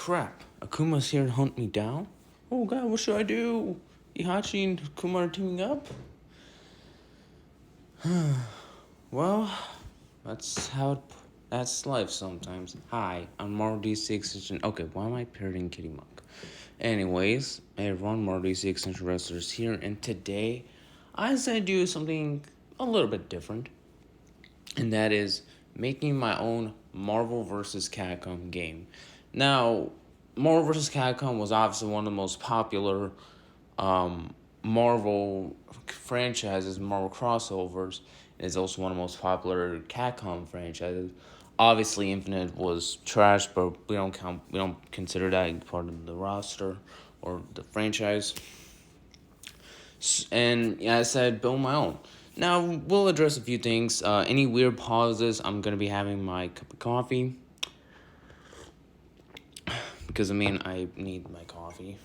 crap. Akuma's here to hunt me down? Oh god, what should I do? Ihachi and Akuma are teaming up? Well, that's life sometimes. Hi, I'm Marvel DC Extension. Okay, why am I parroting Kitty Monk? Anyways, hey everyone, Marvel DC Extension Wrestlers here, and today I decided to do something a little bit different, and that is making my own Marvel vs. Capcom game. Now, Marvel vs. Capcom was obviously one of the most popular Marvel franchises, Marvel crossovers. It's also one of the most popular Capcom franchises. Obviously, Infinite was trash, but we don't consider that part of the roster or the franchise. And yeah, I said build my own. Now we'll address a few things. Any weird pauses, I'm gonna be having my cup of coffee because I need my coffee.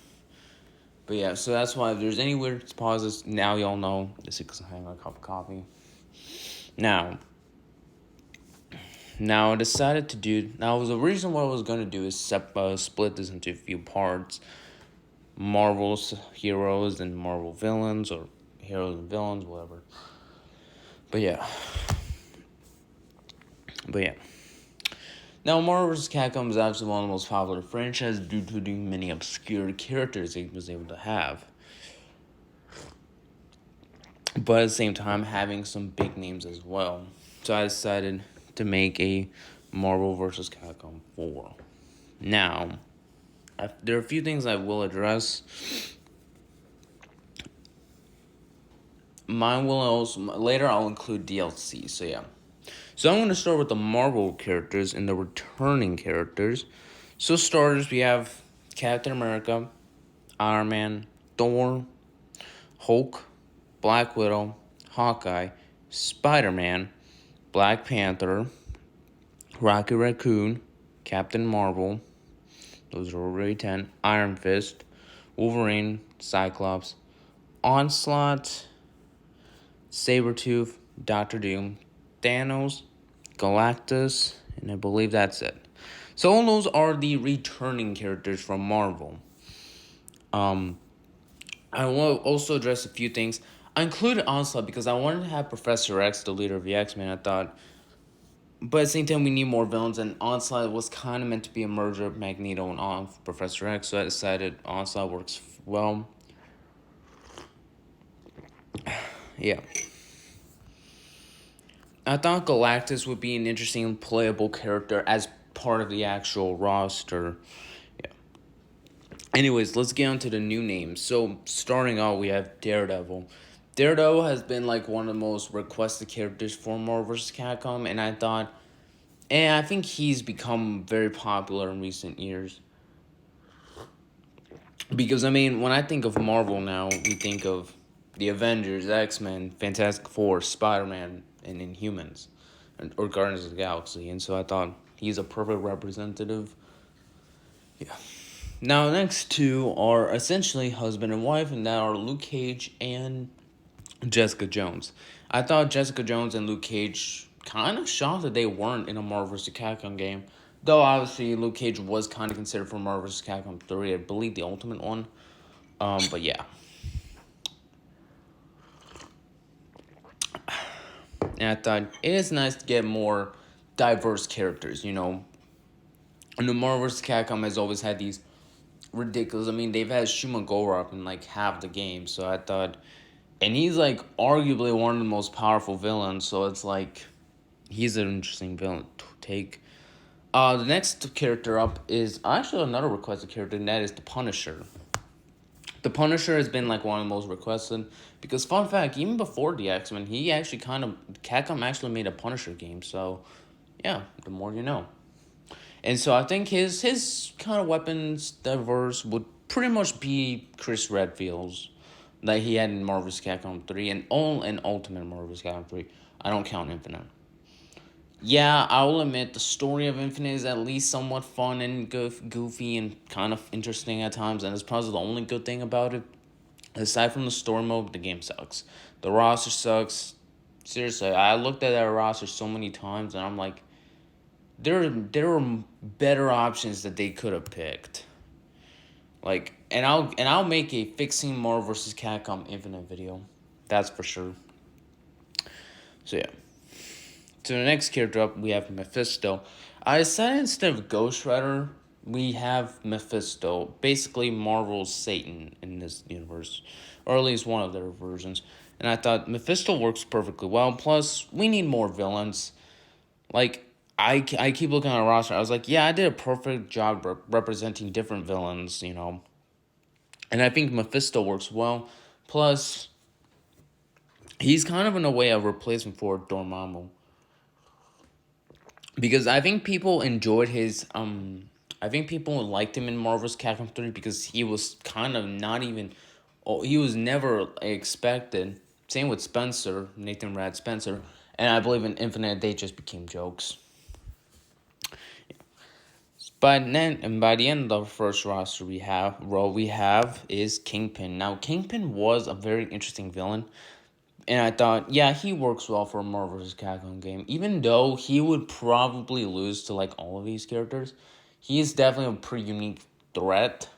But yeah, so that's why if there's any weird pauses, now y'all know this is because I'm having a cup of coffee. Now I decided to do. Now, the reason what I was gonna do is split this into a few parts: Marvel's heroes and Marvel villains, or heroes and villains, whatever. But yeah. Now, Marvel vs. Capcom is actually one of the most popular franchises due to the many obscure characters it was able to have. But at the same time, having some big names as well. So I decided to make a Marvel vs. Capcom 4. Now, there are a few things I will address. Mine will also, later I'll include DLC, so yeah. So I'm going to start with the Marvel characters and the returning characters. So starters, we have Captain America, Iron Man, Thor, Hulk, Black Widow, Hawkeye, Spider-Man, Black Panther, Rocket Raccoon, Captain Marvel, those are already 10, Iron Fist, Wolverine, Cyclops, Onslaught, Sabretooth, Doctor Doom, Thanos, Galactus, and I believe that's it. So all those are the returning characters from Marvel. I will also address a few things. I included Onslaught because I wanted to have Professor X, the leader of the X-Men, I thought. But at the same time, we need more villains, and Onslaught was kind of meant to be a merger of Magneto and Professor X, so I decided Onslaught works well. Yeah. I thought Galactus would be an interesting playable character as part of the actual roster. Yeah. Anyways, let's get on to the new names. So, starting out, we have Daredevil. Daredevil has been like one of the most requested characters for Marvel vs. Capcom, and I think he's become very popular in recent years. Because, when I think of Marvel now, we think of the Avengers, X-Men, Fantastic Four, Spider-Man, and Inhumans, or Guardians of the Galaxy. And so I thought he's a perfect representative. Yeah. Now, next two are essentially husband and wife, and that are Luke Cage and Jessica Jones. I thought Jessica Jones and Luke Cage kind of shocked that they weren't in a Marvel vs. Capcom game. Though, obviously, Luke Cage was kind of considered for Marvel vs. Capcom 3, I believe the Ultimate one. But yeah. And I thought it is nice to get more diverse characters, And the Marvel vs. Capcom has always had these ridiculous. They've had Shuma Gorath in like half the game, so I thought, and he's like arguably one of the most powerful villains. So it's like he's an interesting villain to take. The next character up is actually another requested character, and that is the Punisher. The Punisher has been like one of the most requested because, fun fact, even before the X-Men, Capcom actually made a Punisher game. So, yeah, the more you know. And so I think his kind of weapons diverse would pretty much be Chris Redfield's that he had in Marvel vs. Capcom 3 and Ultimate Marvel vs. Capcom 3. I don't count Infinite. Yeah, I will admit the story of Infinite is at least somewhat fun and goofy and kind of interesting at times, and it's probably the only good thing about it. Aside from the story mode, the game sucks. The roster sucks. Seriously, I looked at that roster so many times, and I'm like, there were better options that they could have picked. Like, and I'll make a fixing Marvel vs. Capcom Infinite video. That's for sure. So yeah. So the next character up, we have Mephisto. I decided instead of Ghost Rider, we have Mephisto, basically Marvel's Satan in this universe, or at least one of their versions. And I thought Mephisto works perfectly well. Plus, we need more villains. Like, I keep looking at a roster. I was like, yeah, I did a perfect job representing different villains, you know. And I think Mephisto works well. Plus, he's kind of in a way a replacement for Dormammu. Because I think people enjoyed his I think people liked him in Marvel's Capcom 3 because he was kind of not even, oh, he was never expected. Same with Spencer, Nathan Rad Spencer, and I believe in Infinite they just became jokes. By the end of the first roster we have is Kingpin. Now Kingpin was a very interesting villain. And I thought, yeah, he works well for a Marvel vs. Capcom game. Even though he would probably lose to like all of these characters, he is definitely a pretty unique threat.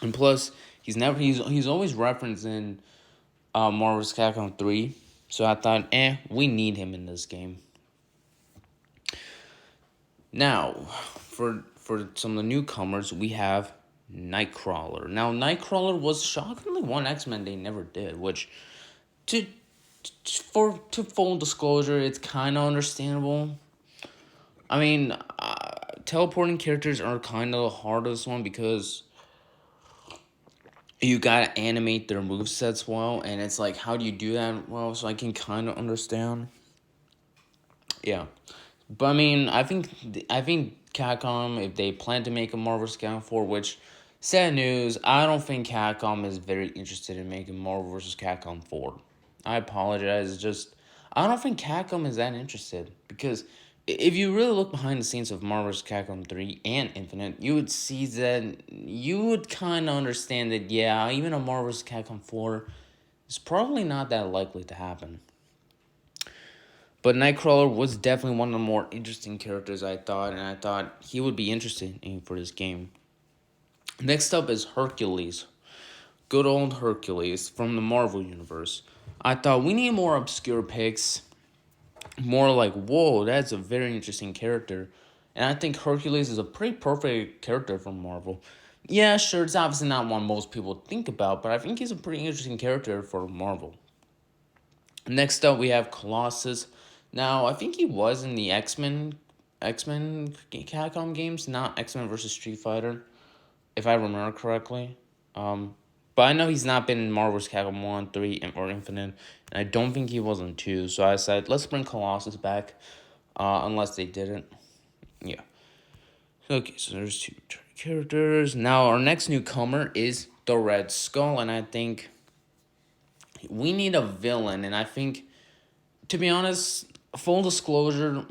And plus, he's always referenced in Marvel vs. Capcom 3. So I thought, we need him in this game. Now, for some of the newcomers, we have Nightcrawler. Now, Nightcrawler was shockingly one X-Men they never did, which to to full disclosure, it's kind of understandable. I mean, teleporting characters are kind of the hardest one because you gotta animate their movesets well, and it's like, how do you do that well? So I can kind of understand. Yeah, but I mean, I think Capcom, if they plan to make a Marvel Capcom 4, which sad news, I don't think Capcom is very interested in making Marvel vs. Capcom 4. I apologize. It's just I don't think Capcom is that interested because if you really look behind the scenes of Marvel vs. Capcom 3 and Infinite, you would see that you would kind of understand that yeah, even a Marvel vs. Capcom 4 is probably not that likely to happen. But Nightcrawler was definitely one of the more interesting characters I thought, and I thought he would be interesting for this game. Next up is Hercules. Good old Hercules from the Marvel Universe. I thought we need more obscure picks. More like, whoa, that's a very interesting character. And I think Hercules is a pretty perfect character from Marvel. Yeah, sure, it's obviously not one most people think about, but I think he's a pretty interesting character for Marvel. Next up, we have Colossus. Now, I think he was in the X-Men Capcom games, not X-Men versus Street Fighter, if I remember correctly. But I know he's not been in Marvel's Capcom 1, 3, or Infinite, and I don't think he was in 2, so I said, let's bring Colossus back, unless they didn't. Yeah. Okay, so there's two characters. Now, our next newcomer is the Red Skull, and I think we need a villain, and I think, to be honest, full disclosure,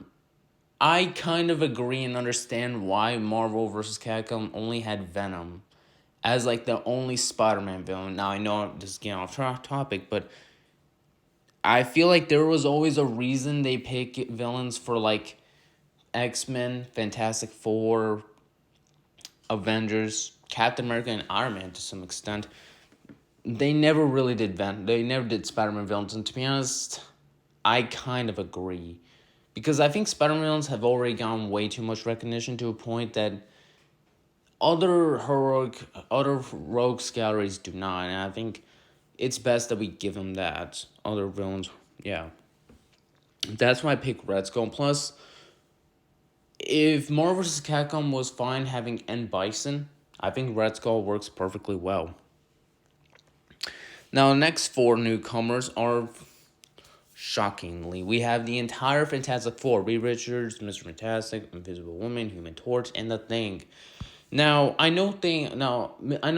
I kind of agree and understand why Marvel vs. Capcom only had Venom as like the only Spider-Man villain. Now I know this is getting off topic, but I feel like there was always a reason they pick villains for like X-Men, Fantastic Four, Avengers, Captain America, and Iron Man to some extent. They never really did They never did Spider-Man villains, and to be honest, I kind of agree. Because I think Spider-Man villains have already gotten way too much recognition to a point that other rogues galleries do not, and I think it's best that we give them that. Other villains, yeah. That's why I pick Red Skull. Plus, if Marvel vs. Capcom was fine having N. Bison, I think Red Skull works perfectly well. Now, the next four newcomers are shockingly. We have the entire Fantastic Four: Reed Richards, Mr. Fantastic, Invisible Woman, Human Torch, and The Thing. Now, I know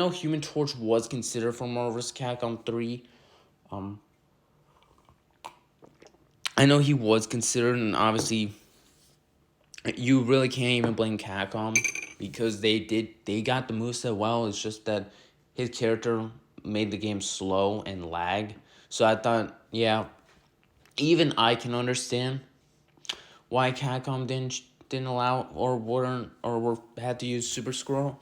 Human Torch was considered for Marvel vs. Capcom 3. I know he was considered, and obviously, you really can't even blame Capcom because they got the moveset well. It's just that his character made the game slow and lag. So I thought, yeah, even I can understand why Capcom didn't allow or weren't or were had to use Super Scroll.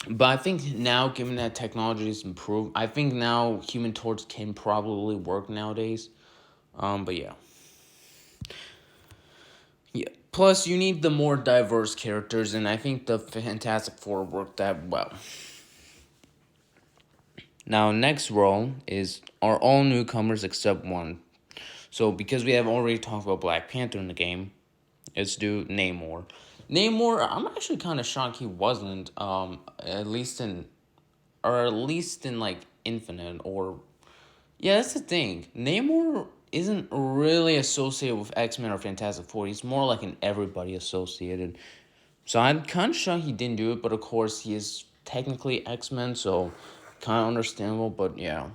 But I think now, given that technology has improved, I think now Human Torch can probably work nowadays. But yeah. Yeah. Plus, you need the more diverse characters, and I think the Fantastic Four worked that well. Now, next role is are all newcomers except one. So, because we have already talked about Black Panther in the game, let's do Namor. Namor, I'm actually kind of shocked he wasn't. At least in like Infinite or yeah, that's the thing. Namor isn't really associated with X-Men or Fantastic Four. He's more like an everybody associated. So I'm kind of shocked he didn't do it, but of course he is technically X-Men, so kind of understandable, but yeah.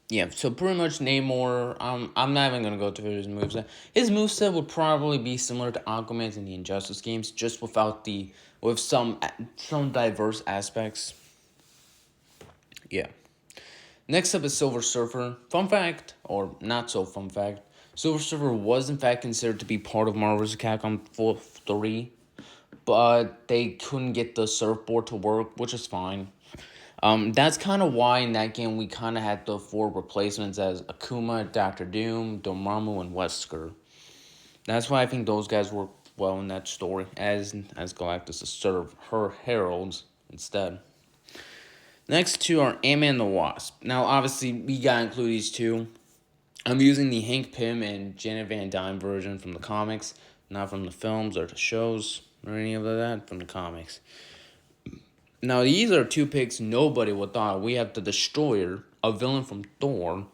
Yeah, so pretty much Namor, I'm not even gonna go through his moveset. His moveset would probably be similar to Aquaman's in the Injustice games, just with some diverse aspects. Yeah. Next up is Silver Surfer. Fun fact, or not so fun fact, Silver Surfer was in fact considered to be part of Marvel vs. Capcom 3, but they couldn't get the surfboard to work, which is fine. That's kind of why in that game we kind of had the four replacements as Akuma, Doctor Doom, Dormammu, and Wesker. That's why I think those guys work well in that story as Galactus to serve her heralds instead. Next two are Ant-Man and the Wasp. Now, obviously, we gotta include these two. I'm using the Hank Pym and Janet Van Dyne version from the comics, not from the films or the shows or any of that, from the comics. Now, these are two picks nobody would thought. We have the Destroyer, a villain from Thor,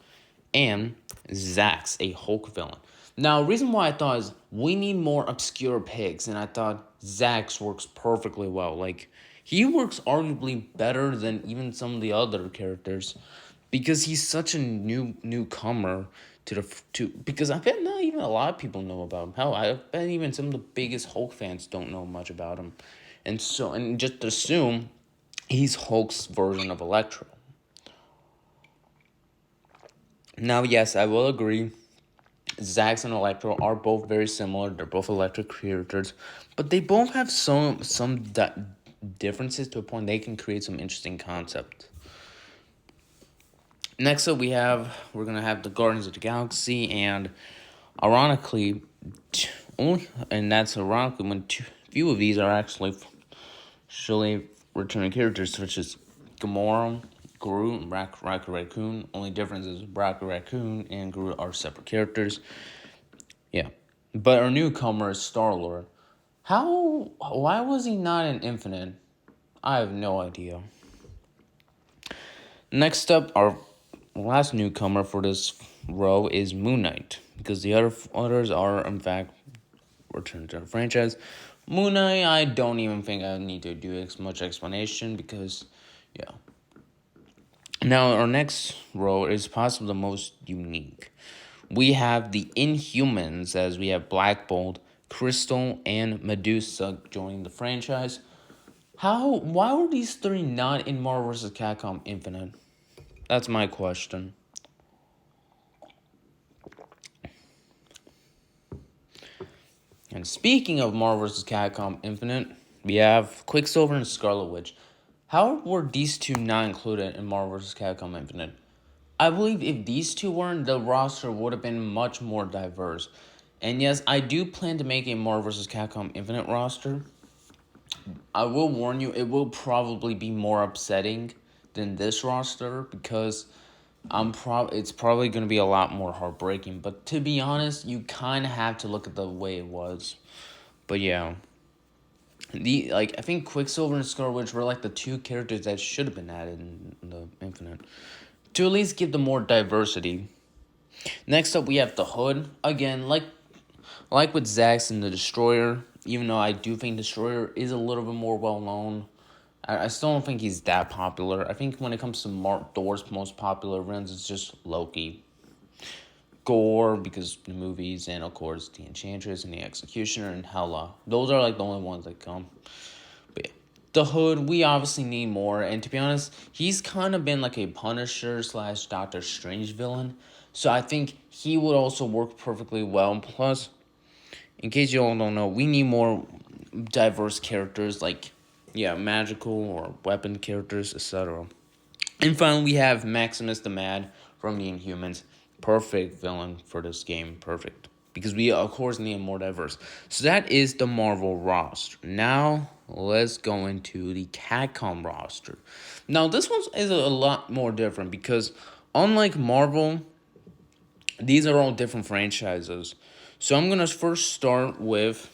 and Zax, a Hulk villain. Now, the reason why I thought is we need more obscure picks, and I thought Zax works perfectly well. Like, he works arguably better than even some of the other characters because he's such a newcomer to because I bet not even a lot of people know about him. Hell, I bet even some of the biggest Hulk fans don't know much about him, and just assume he's Hulk's version of Electro. Now, yes, I will agree. Zax and Electro are both very similar. They're both electric characters, but they both have differences to a point they can create some interesting concepts. Next up, we're gonna have the Guardians of the Galaxy, and ironically, that's ironically when few of these are actually returning characters such as Gamora, Groot, and Rocket Raccoon. Only difference is Rocket Raccoon and Groot are separate characters. Yeah. But our newcomer is Star-Lord. Why was he not in Infinite? I have no idea. Next up, our last newcomer for this row is Moon Knight. Because the others are, in fact, returned to the franchise. Moon Knight, I don't even think I need to do much explanation because, yeah. Now, our next row is possibly the most unique. We have the Inhumans, as we have Black Bolt, Crystal, and Medusa joining the franchise. Why were these three not in Marvel vs. Capcom Infinite? That's my question. And speaking of Marvel vs. Capcom Infinite, we have Quicksilver and Scarlet Witch. How were these two not included in Marvel vs. Capcom Infinite? I believe if these two weren't, the roster would have been much more diverse. And yes, I do plan to make a Marvel vs. Capcom Infinite roster. I will warn you, it will probably be more upsetting than this roster because it's probably going to be a lot more heartbreaking. But to be honest, you kind of have to look at the way it was. But yeah, I think Quicksilver and Scarlet Witch were like the two characters that should have been added in the Infinite to at least give them more diversity. Next up, we have the Hood again, like with Zax and the Destroyer. Even though I do think Destroyer is a little bit more well known, I still don't think he's that popular. I think when it comes to Thor's most popular villains, it's just Loki, Gore because the movies, and of course the Enchantress and the Executioner and Hela. Those are like the only ones that come. But yeah. The Hood, we obviously need more, and to be honest, he's kind of been like a Punisher / Doctor Strange villain. So I think he would also work perfectly well. Plus, in case you all don't know, we need more diverse characters like, yeah, magical or weapon characters, etc. And finally, we have Maximus the Mad from the Inhumans. Perfect villain for this game. Perfect. Because we, of course, need more diverse. So that is the Marvel roster. Now, let's go into the Capcom roster. Now, this one is a lot more different because, unlike Marvel, these are all different franchises. So I'm going to first start with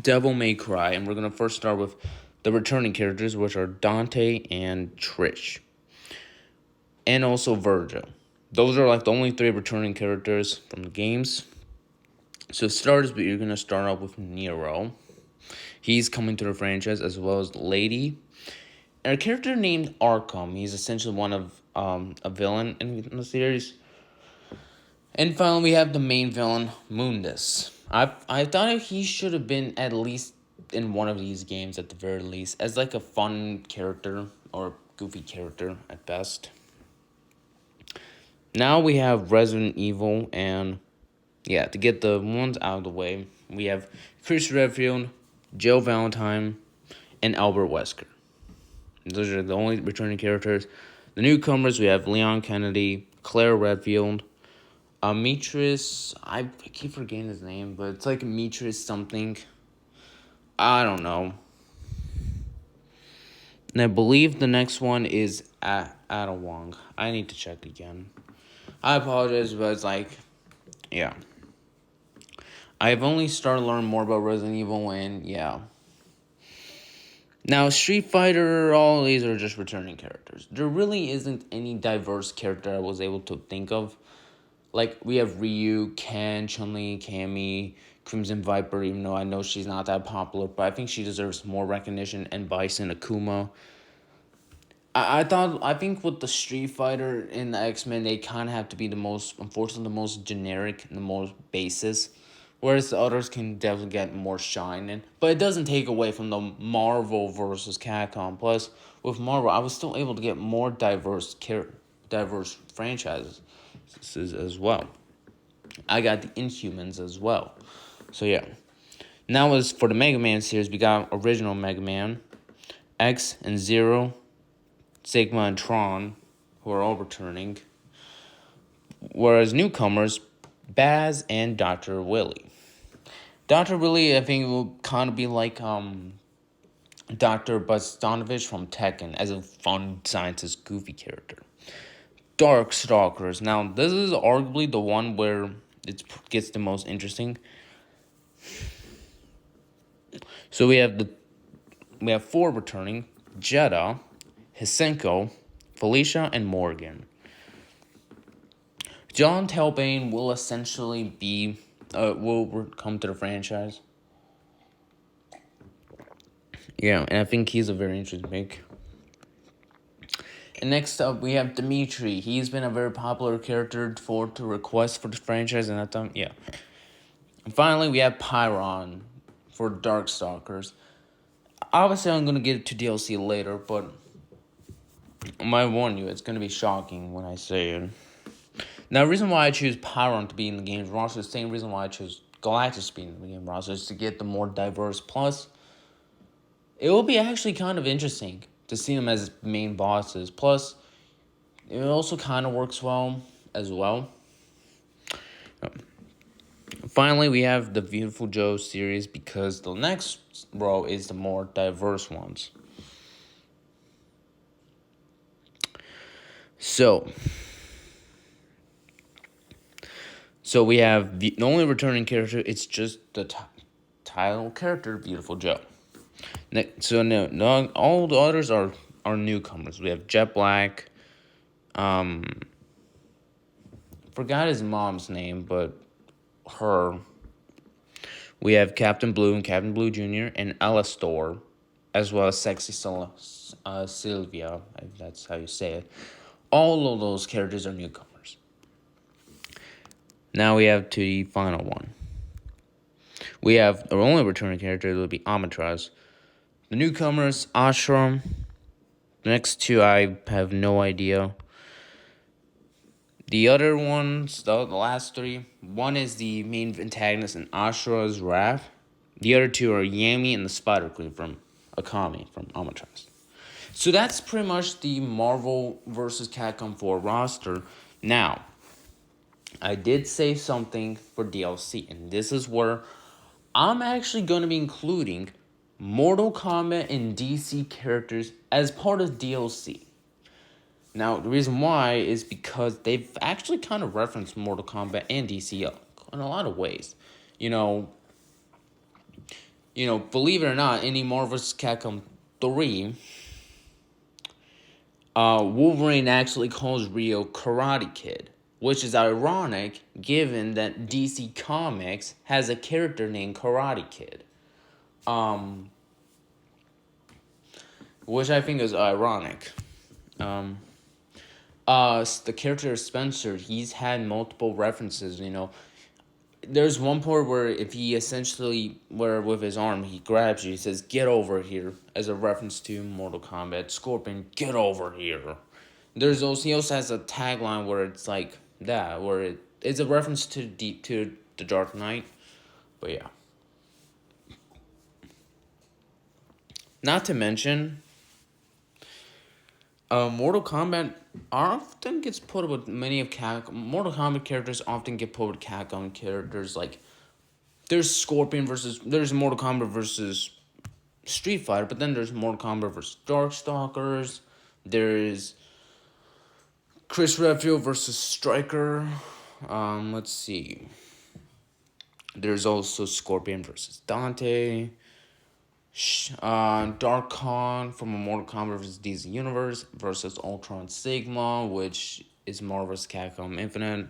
Devil May Cry. And we're going to first start with the returning characters, which are Dante and Trish, and also Virgil. Those are like the only three returning characters from the games. So starters, but you're gonna start off with Nero. He's coming to the franchise as well as Lady, and a character named Arkham. He's essentially one of a villain in the series. And finally, we have the main villain, Mundus. I thought he should have been at least in one of these games at the very least, as like a fun character or goofy character at best. Now we have Resident Evil, and yeah, to get the ones out of the way, we have Chris Redfield, Joe Valentine, and Albert Wesker. Those are the only returning characters. The newcomers, we have Leon Kennedy, Claire Redfield, Metris, I keep forgetting his name, but it's like Metris something. I don't know. And I believe the next one is Ada Wong. I need to check again. I apologize, but it's like, yeah. I've only started learning more about Resident Evil, and yeah. Now, Street Fighter, all these are just returning characters. There really isn't any diverse character I was able to think of. Like, we have Ryu, Ken, Chun-Li, Cammy, Crimson Viper, even though I know she's not that popular, but I think she deserves more recognition, and Bison, Akuma. I think with the Street Fighter and the X-Men, they kind of have to be the most, unfortunately, the most generic and the most basis. Whereas the others can definitely get more shine in. But it doesn't take away from the Marvel versus Capcom. Plus, with Marvel, I was still able to get more diverse franchises as well. I got the Inhumans as well. So yeah. Now as for the Mega Man series, we got original Mega Man, X and Zero, Sigma and Tron, who are all returning. Whereas newcomers, Baz and Dr. Willie. Dr. Willie, I think, will kind of be like Dr. Bostanovich from Tekken as a fun scientist, goofy character. Dark Stalkers. Now, this is arguably the one where it gets the most interesting. So we have four returning: Jeddah, Hisenko, Felicia, and Morgan. John Talbane will essentially be will come to the franchise. Yeah, and I think he's a very interesting pick. And next up, we have Dimitri. He's been a very popular character to request for the franchise, and I thought, yeah. And finally, we have Pyron for Darkstalkers. Obviously, I'm gonna get to DLC later, but I might warn you, it's gonna be shocking when I say it. Now, the reason why I choose Pyron to be in the game's roster is the same reason why I chose Galactus to be in the game roster, is to get the more diverse. Plus, it will be actually kind of interesting to see them as main bosses. Plus, it also kind of works well as well. Finally, we have the Beautiful Joe series because the next row is the more diverse ones. So we have the only returning character. It's just the title character, Beautiful Joe. So no, all the others are newcomers. We have Jet Black. Forgot his mom's name, but her. We have Captain Blue and Captain Blue Jr. and Alastor, as well as Sexy Sylvia, if that's how you say it. All of those characters are newcomers. Now we have to the final one. We have our only returning character will be Amatraz. The newcomers, Ashram. The next two I have no idea. The other ones, the last three, one is the main antagonist in Ashura's Wrath. The other two are Yami and the Spider Queen from Akami from Amaterasu. So that's pretty much the Marvel vs. Capcom 4 roster. Now, I did save something for DLC, and this is where I'm actually going to be including Mortal Kombat and DC characters as part of DLC. Now, the reason why is because they've actually kind of referenced Mortal Kombat and DC in a lot of ways. You know, believe it or not, in the Marvel vs. Capcom 3, Wolverine actually calls Rio Karate Kid, which is ironic given that DC Comics has a character named Karate Kid. Which I think is ironic. The character Spencer, he's had multiple references, There's one part where if he essentially, where with his arm, he grabs you, he says, "Get over here," as a reference to Mortal Kombat. Scorpion, "Get over here." He also has a tagline where it's like that, where it's a reference to the Dark Knight. But yeah. Not to mention, Mortal Kombat often gets put with many of Capcom. Mortal Kombat characters often get put with Capcom characters. Like, there's Mortal Kombat versus Street Fighter, but then there's Mortal Kombat versus Darkstalkers. There's Chris Redfield versus Striker. Let's see. There's also Scorpion versus Dante. Dark Khan from a Mortal Kombat vs. DC Universe versus Ultron Sigma, which is Marvel vs. Capcom Infinite.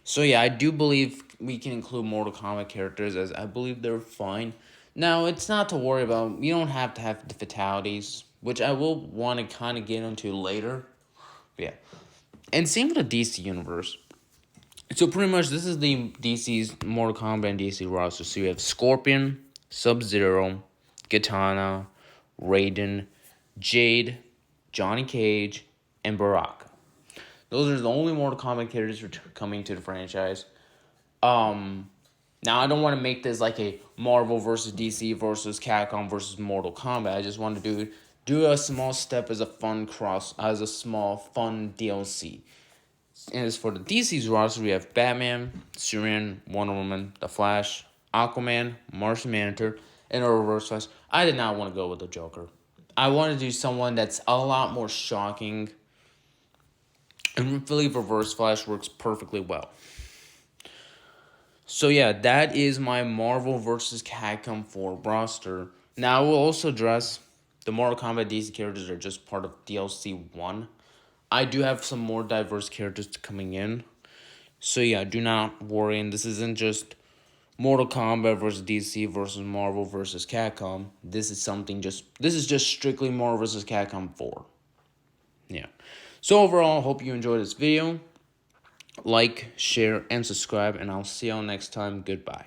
So yeah, I do believe we can include Mortal Kombat characters, as I believe they're fine. Now, it's not to worry about. You don't have to have the fatalities, which I will want to kind of get into later. Yeah. And same with the DC Universe. So pretty much this is the DC's Mortal Kombat and DC roster. So you have Scorpion, Sub-Zero, Katana, Raiden, Jade, Johnny Cage, and Baraka. Those are the only Mortal Kombat characters coming to the franchise. Now I don't want to make this like a Marvel versus DC versus Capcom versus Mortal Kombat. I just want to do a small step as a small fun DLC. And as for the DC's roster, we have Batman, Superman, Wonder Woman, The Flash, Aquaman, Martian Manhunter, and a Reverse Flash. I did not want to go with the Joker. I want to do someone that's a lot more shocking. And I believe Reverse Flash works perfectly well. So yeah, that is my Marvel vs. Capcom 4 roster. Now I will also address the Mortal Kombat DC characters are just part of DLC 1. I do have some more diverse characters coming in. So yeah, do not worry. And this isn't just Mortal Kombat versus DC versus Marvel versus Capcom. This is just strictly Marvel versus Capcom 4. Yeah. So overall, hope you enjoyed this video. Like, share, and subscribe, and I'll see y'all next time. Goodbye.